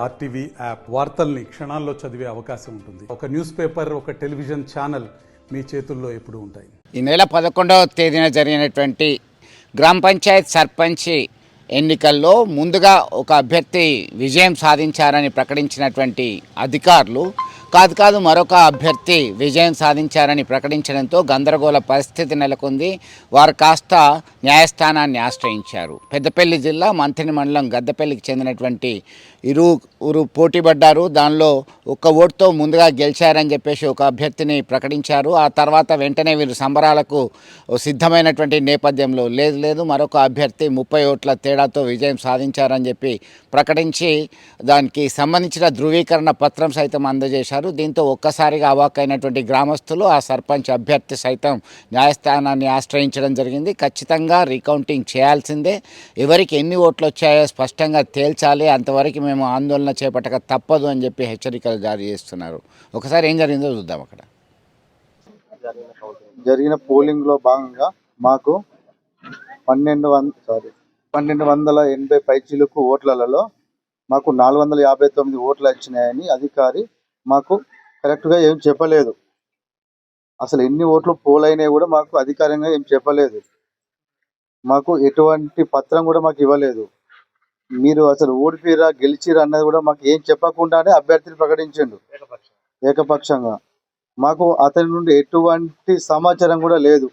RTV app వార్తల్ని క్షణాల్లో చదివే అవకాశం ఉంటుంది. ఒక న్యూస్ పేపర్, ఒక టెలివిజన్ ఛానల్ మీ చేతుల్లో ఎప్పుడూ ఉంటాయి. ఈ నెల 11వ తేదీన జరిగినటువంటి గ్రామ పంచాయత్ సర్పంచ్ ఎన్నికల్లో ముందుగా ఒక అభ్యర్థి విజయం సాధించారని ప్రకటించినటువంటి అధికారులు కాదు మరొక అభ్యర్థి విజయం సాధించారని ప్రకటించడంతో గందరగోళ పరిస్థితి నెలకొంది. వారు కాస్త న్యాయస్థానాన్ని ఆశ్రయించారు. పెద్దపల్లి జిల్లా మంథని మండలం గద్దపల్లికి చెందినటువంటి ఇరువురు పోటీపడ్డారు. దానిలో ఒక్క ఓటుతో ముందుగా గెలిచారని చెప్పేసి ఒక అభ్యర్థిని ప్రకటించారు. ఆ తర్వాత వెంటనే వీరు సంబరాలకు సిద్ధమైనటువంటి నేపథ్యంలో లేదు మరొక అభ్యర్థి 30 ఓట్ల తేడాతో విజయం సాధించారని చెప్పి ప్రకటించి దానికి సంబంధించిన ధృవీకరణ పత్రం సైతం అందజేశారు. దీంతో ఒక్కసారిగా అవాక్కైనటువంటి గ్రామస్తులు ఆ సర్పంచ్ అభ్యర్థి సైతం న్యాయస్థానాన్ని ఆశ్రయించడం జరిగింది. ఖచ్చితంగా రీకౌంటింగ్ చేయాల్సిందే, ఎవరికి ఎన్ని ఓట్లు వచ్చాయో స్పష్టంగా తేల్చాలి, అంతవరకు మేము ఆందోళన చేపట్టక తప్పదు అని చెప్పి హెచ్చరికలు జారీ చేస్తున్నారు. ఒకసారి ఏం జరిగిందో చూద్దాం. అక్కడ జరిగిన పోలింగ్లో భాగంగా మాకు 1280 పైచిలుకు ఓట్లలో మాకు 459 ఓట్లు వచ్చినాయని అధికారి మాకు కరెక్ట్గా ఏం చెప్పలేదు. అసలు ఎన్ని ఓట్లు పోలైనాయి కూడా మాకు అధికారంగా ఏం చెప్పలేదు. మాకు ఎటువంటి పత్రం కూడా మాకు ఇవ్వలేదు. మీరు అసలు ఓడిపోయిరా గెలిచిరా అన్నది కూడా మాకు ఏం చెప్పకుండానే అభ్యర్థిని ప్రకటించిండు ఏకపక్షంగా. మాకు అతని నుండి ఎటువంటి సమాచారం కూడా లేదు.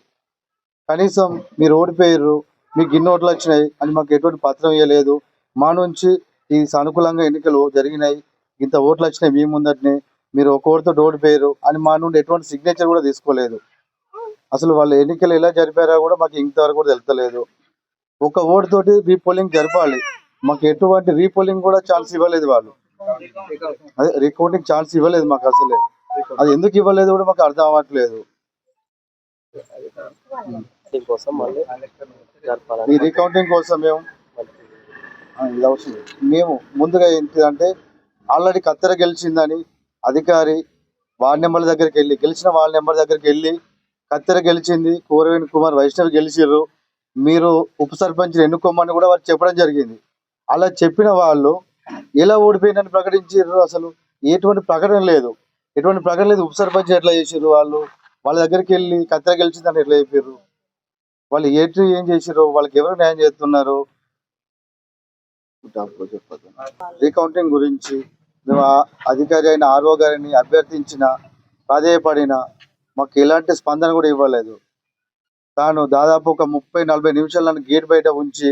కనీసం మీరు ఓడిపోయారు, మీకు ఇన్ని ఓట్లు వచ్చినాయి అని మాకు ఎటువంటి పత్రం ఇవ్వలేదు. మా నుంచి ఈ సానుకూలంగా ఎన్నికలు జరిగినాయి, ఇంత ఓట్లు వచ్చినాయి మీ ముందటినే, మీరు ఒక ఓటుతో ఓడిపోయారు అని మా నుండి ఎటువంటి సిగ్నేచర్ కూడా తీసుకోలేదు. అసలు వాళ్ళు ఎన్నికలు ఎలా జరిపారో కూడా మాకు ఇంతవరకు కూడా తెలుస్తలేదు. ఒక ఓటుతోటి రీపోలింగ్ జరపాలి, మాకు ఎటువంటి రీపోలింగ్ కూడా ఛాన్స్ ఇవ్వలేదు. వాళ్ళు అదే రీకౌంటింగ్ ఛాన్స్ ఇవ్వలేదు మాకు. అసలే అది ఎందుకు ఇవ్వలేదు కూడా మాకు అర్థం అవ్వట్లేదు. ఈ రీకౌంటింగ్ కోసం మేము ముందుగా ఏంటిదంటే ఆల్రెడీ కత్తెర గెలిచిందని అధికారి వార్డు నెంబర్ దగ్గరికి వెళ్ళి గెలిచిన వార్డు నెంబర్ దగ్గరికి వెళ్ళి కత్తెర గెలిచింది, కూరవేణి కుమార్ వైష్ణవి గెలిచిర్రు, మీరు ఉప సర్పంచ్ని ఎన్నుకోమని కూడా వారు చెప్పడం జరిగింది. అలా చెప్పిన వాళ్ళు ఎలా ఓడిపోయిందని ప్రకటించారు? అసలు ఎటువంటి ప్రకటన లేదు. ఉప సర్పంచ్ ఎట్లా చేసారు? వాళ్ళ దగ్గరికి వెళ్ళి కత్తెర గెలిచిందని ఎట్లా చెప్పారు? వాళ్ళు ఏం చేసారు? వాళ్ళకి ఎవరు న్యాయం చేస్తున్నారు? రీకౌంటింగ్ గురించి మేము అధికారి అయిన ఆర్ఓ గారిని అభ్యర్థించిన, ప్రాధేయపడిన, మాకు ఎలాంటి స్పందన కూడా ఇవ్వలేదు. తాను దాదాపు ఒక 30-40 నిమిషాలు నన్ను గేట్ బయట ఉంచి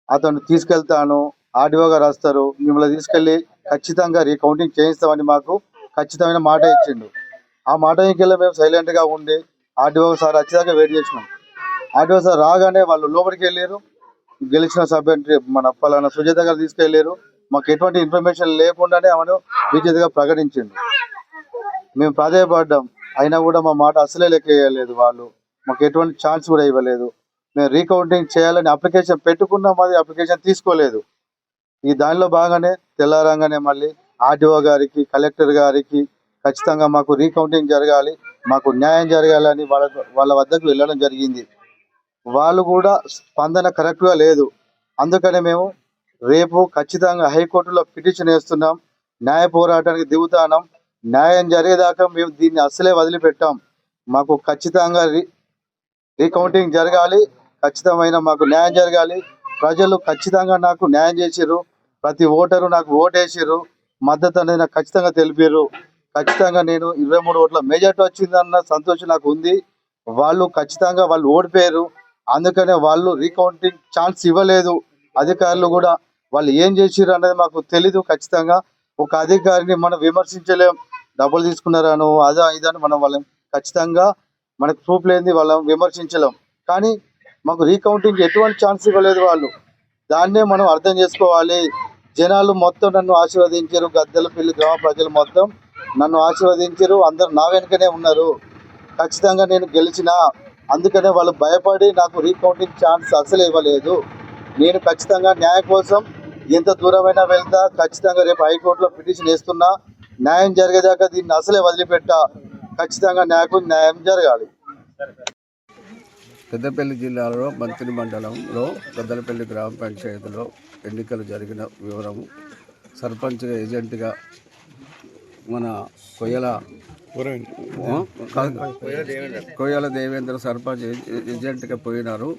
అతను తీసుకెళ్తాను, ఆర్డీఓ గారు వస్తారు, మిమ్మల్ని తీసుకెళ్ళి ఖచ్చితంగా రీకౌంటింగ్ చేయిస్తామని మాకు ఖచ్చితమైన మాట ఇచ్చిండు. ఆ మాట ఇంకెళ్ళి మేము సైలెంట్గా ఉండి ఆర్డీఓ సార్ వచ్చేదాకా వెయిట్ చేసినాం. ఆర్డీఓ సార్ రాగానే వాళ్ళు లోపలికి వెళ్ళారు. గెలిచిన సభ్యుని మన పలానా సుజాత గారు తీసుకెళ్ళారు. మాకు ఎటువంటి ఇన్ఫర్మేషన్ లేకుండానే ఆమెను విజేతగా ప్రకటించిండు. మేము ప్రాధాయపడ్డాం, అయినా కూడా మా మాట అసలే లెక్క వేయలేదు. వాళ్ళు మాకు ఎటువంటి ఛాన్స్ కూడా ఇవ్వలేదు. మేము రీకౌంటింగ్ చేయాలని అప్లికేషన్ పెట్టుకున్నాం, అది అప్లికేషన్ తీసుకోలేదు. ఈ దానిలో భాగంగానే తెల్లారంగానే మళ్ళీ ఆర్డీఓ గారికి, కలెక్టర్ గారికి ఖచ్చితంగా మాకు రీకౌంటింగ్ జరగాలి, మాకు న్యాయం జరగాలని వాళ్ళ వద్దకు వెళ్ళడం జరిగింది. వాళ్ళు కూడా స్పందన కరెక్ట్గా లేదు. అందుకనే మేము రేపు ఖచ్చితంగా హైకోర్టులో పిటిషన్ వేస్తున్నాం, న్యాయ పోరాటానికి దిగుతాం. న్యాయం జరిగేదాకా మేము దీన్ని అస్సలే వదిలిపెట్టాం. మాకు ఖచ్చితంగా రీకౌంటింగ్ జరగాలి, ఖచ్చితమైన మాకు న్యాయం జరగాలి. ప్రజలు ఖచ్చితంగా నాకు న్యాయం చేసిర్రు, ప్రతి ఓటరు నాకు ఓటేసిర్రు, మద్దతు అనేది నాకు ఖచ్చితంగా తెలిపారు. ఖచ్చితంగా నేను 23 ఓట్ల మెజార్టీ వచ్చిందన్న సంతోషం నాకు ఉంది. వాళ్ళు ఖచ్చితంగా ఓడిపోయారు, అందుకనే వాళ్ళు రీకౌంటింగ్ ఛాన్స్ ఇవ్వలేదు. అధికారులు కూడా వాళ్ళు ఏం చేసిర్రు అనేది మాకు తెలీదు. ఖచ్చితంగా ఒక అధికారిని మనం విమర్శించలేం, డబ్బులు తీసుకున్నారను అదా ఇదని మనం వాళ్ళని ఖచ్చితంగా మనకు ప్రూఫ్ లేనిది వాళ్ళని విమర్శించలేం. కానీ మాకు రీకౌంటింగ్ ఎటువంటి ఛాన్స్ ఇవ్వలేదు. వాళ్ళు దాన్నే మనం అర్థం చేసుకోవాలి. జనాలు మొత్తం నన్ను ఆశీర్వదించారు, గద్దెలపల్లి గ్రామ ప్రజలు మొత్తం నన్ను ఆశీర్వదించారు, అందరు నా వెనుకనే ఉన్నారు. ఖచ్చితంగా నేను గెలిచిన, అందుకనే వాళ్ళు భయపడి నాకు రీకౌంటింగ్ ఛాన్స్ అసలు ఇవ్వలేదు. నేను ఖచ్చితంగా న్యాయం కోసం ఎంత దూరమైనా వెళ్తా. ఖచ్చితంగా రేపు హైకోర్టులో పిటిషన్ వేస్తున్నా, న్యాయం జరిగేదాకా దీన్ని అసలే వదిలిపెట్టా. ఖచ్చితంగా న్యాయం జరగాలి. పెద్దపల్లి జిల్లాలో మంథని మండలంలో గద్దలపల్లి గ్రామ పంచాయతీలో ఎన్నికలు జరిగిన వివరము సర్పంచ్ ఏజెంట్గా మన కొయ్యల దేవేంద్ర సర్పంచ్ ఏజెంట్గా పోయినారు.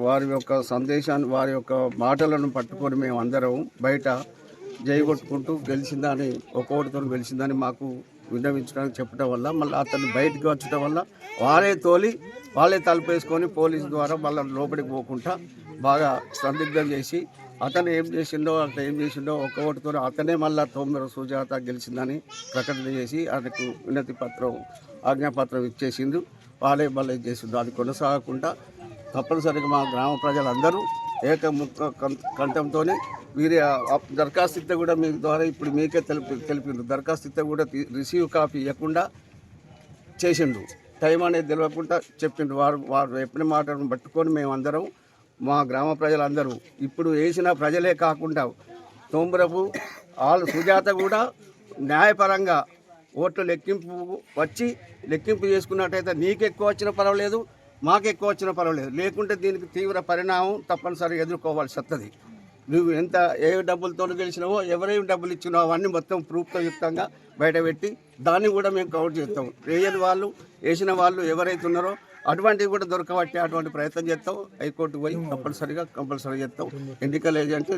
వారి యొక్క సందేశాన్ని, వారి యొక్క మాటలను పట్టుకొని మేము అందరం బయట జై కొట్టుకుంటూ గెలిచిందని, ఒక్కొక్కటితో గెలిచిందని మాకు విన్నవించడానికి చెప్పడం వల్ల మళ్ళీ అతను బయటకు వచ్చడం వల్ల వాళ్ళే తలుపేసుకొని పోలీసు ద్వారా మళ్ళీ లోపలికి పోకుండా బాగా సందిగ్ధం చేసి అతను ఏం చేసిండో ఒక్కొక్కటితో అతనే మళ్ళీ తొమ్మిది సుజాత గెలిచిందని ప్రకటన చేసి ఆయనకు వినతి పత్రం, ఆజ్ఞాపత్రం ఇచ్చేసిండు. వాళ్ళే మళ్ళీ చేసిండు. అది కొనసాగకుండా తప్పనిసరిగా మా గ్రామ ప్రజలందరూ కంఠంతో వీరి దరఖాస్తు కూడా మీ ద్వారా ఇప్పుడు మీకే తెలిపిండు. దరఖాస్తు కూడా రిసీవ్ కాపీ ఇవ్వకుండా చేసిండు. టైం అనేది తెలియకుండా చెప్పిండు. వారు ఎప్పటి మాటను పట్టుకొని మేమందరం, మా గ్రామ ప్రజలందరూ ఇప్పుడు వేసిన ప్రజలే కాకుండా తొంభరపు సుజాత కూడా న్యాయపరంగా ఓట్లు లెక్కింపు చేసుకున్నట్టయితే నీకు ఎక్కువ వచ్చినా పర్వాలేదు, మాకు ఎక్కువ వచ్చినా పర్వాలేదు, లేకుంటే దీనికి తీవ్ర పరిణామం తప్పనిసరిగా ఎదుర్కోవాల్సి వస్తుంది. నువ్వు ఏ డబ్బులతో గెలిచినావో, ఎవరేమి డబ్బులు ఇచ్చినావో అవన్నీ మొత్తం ప్రూఫ్తో యుక్తంగా బయటపెట్టి దాన్ని కూడా మేము కౌంట్ చేస్తాం. వేసిన వాళ్ళు ఎవరైతే ఉన్నారో అటువంటివి కూడా దొరకబట్టి అటువంటి ప్రయత్నం చేస్తాం. హైకోర్టుకు పోయి కంపల్సరీ చేస్తాం. ఎన్నికల ఏజెంట్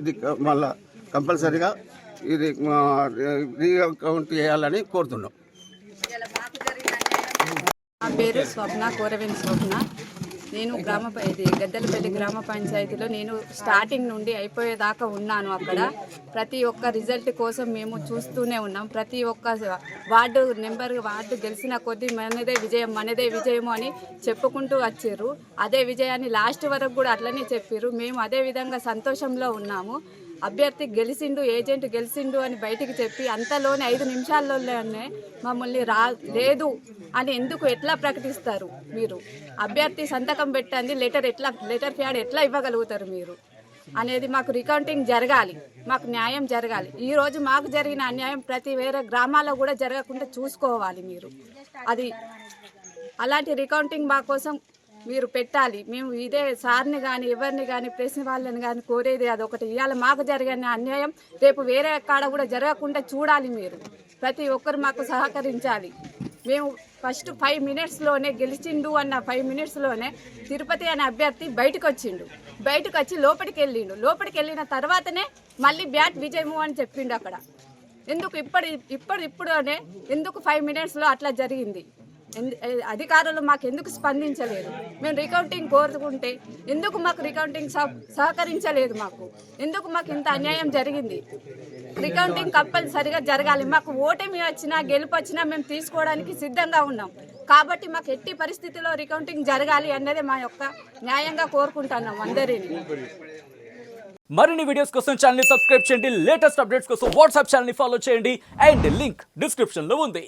మళ్ళీ కంపల్సరీగా ఇది రీకౌంట్ చేయాలని కోరుతున్నాం. నా పేరు స్వప్న, కోరవేని స్వప్న. నేను గద్దెలపల్లి గ్రామ పంచాయతీలో నేను స్టార్టింగ్ నుండి అయిపోయేదాకా ఉన్నాను. అక్కడ ప్రతి ఒక్క రిజల్ట్ కోసం మేము చూస్తూనే ఉన్నాం. ప్రతి ఒక్క వార్డు గెలిచిన కొద్దీ మనదే విజయం అని చెప్పుకుంటూ వచ్చారు. అదే విజయాన్ని లాస్ట్ వరకు కూడా అట్లనే చెప్పారు. మేము అదే విధంగా సంతోషంలో ఉన్నాము. అభ్యర్థి గెలిచిండు, ఏజెంట్ గెలిచిండు అని బయటికి చెప్పి అంతలోనే 5 నిమిషాల్లోనే మమ్మల్ని లేదు అని ఎట్లా ప్రకటిస్తారు మీరు? అభ్యర్థి సంతకం పెట్టండి, లెటర్ ప్యాడ్ ఎట్లా ఇవ్వగలుగుతారు మీరు అనేది? మాకు రికౌంటింగ్ జరగాలి, మాకు న్యాయం జరగాలి. ఈరోజు మాకు జరిగిన అన్యాయం వేరే గ్రామాల్లో కూడా జరగకుండా చూసుకోవాలి మీరు. అది అలాంటి రికౌంటింగ్ మా కోసం మీరు పెట్టాలి. మేము ఇదే సార్ని కానీ ఎవరిని కానీ ప్రెస్ వాళ్ళని కానీ కోరేది అదొకటి. ఇవాళ మాకు జరిగిన అన్యాయం రేపు వేరే కాడ కూడా జరగకుండా చూడాలి మీరు. ప్రతి ఒక్కరు మాకు సహకరించాలి. మేము ఫస్ట్ 5 మినిట్స్లోనే గెలిచిండు అన్న 5 మినిట్స్లోనే తిరుపతి అనే అభ్యర్థి బయటకు వచ్చి లోపలికి వెళ్ళిన తర్వాతనే మళ్ళీ బ్యాట్ విజయము అని చెప్పిండు. అక్కడ ఎందుకు ఇప్పుడునే ఎందుకు 5 మినిట్స్లో అట్లా జరిగింది? అధికారులు మాకు ఎందుకు స్పందించలేదు? మేము రికౌంటింగ్ కోరుకుంటే ఎందుకు మాకు రికౌంటింగ్ సహకరించలేదు? ఎందుకు మాకు ఇంత అన్యాయం జరిగింది? రికౌంటింగ్ కంపల్సరిగా జరగాలి. మాకు ఓటమి వచ్చినా గెలుపు వచ్చినా మేము తీసుకోవడానికి సిద్ధంగా ఉన్నాం. కాబట్టి మాకు ఎట్టి పరిస్థితిలో రికౌంటింగ్ జరగాలి అన్నదే మా యొక్క న్యాయంగా కోరుకుంటున్నాం అందరినీ. మరిన్ని వీడియోస్ కోసం ఛానల్ ని సబ్స్క్రైబ్ చేయండి. లేటెస్ట్ అప్డేట్స్ కోసం వాట్సాప్ ఛానల్ ని ఫాలో చేయండి. అండ్ లింక్ డిస్క్రిప్షన్ లో ఉంది.